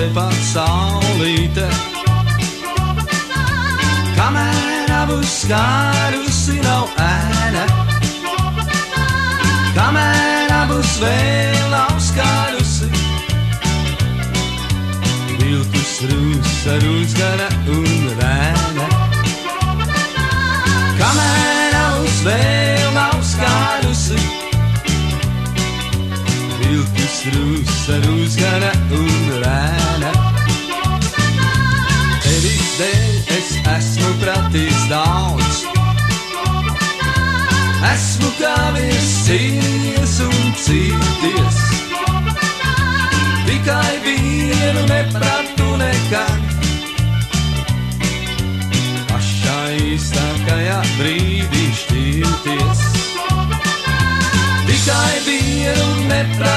tepat saulīte. Kamēr abus skārusi nav ēna, kamēr abus vēl nav skārusi, viltus rūsa, rūsgara un rēna. Kamēr abus vēl nav skārusi, viltus rūsa, rūsgara un rēna. Tevis dēļ es esmu pratījis daudz, esmu kā viens cīnījies un cīties, tikai vienu nepratu nekad, pašā īstākajā brīdī šķirties. Tikai vienu nepratu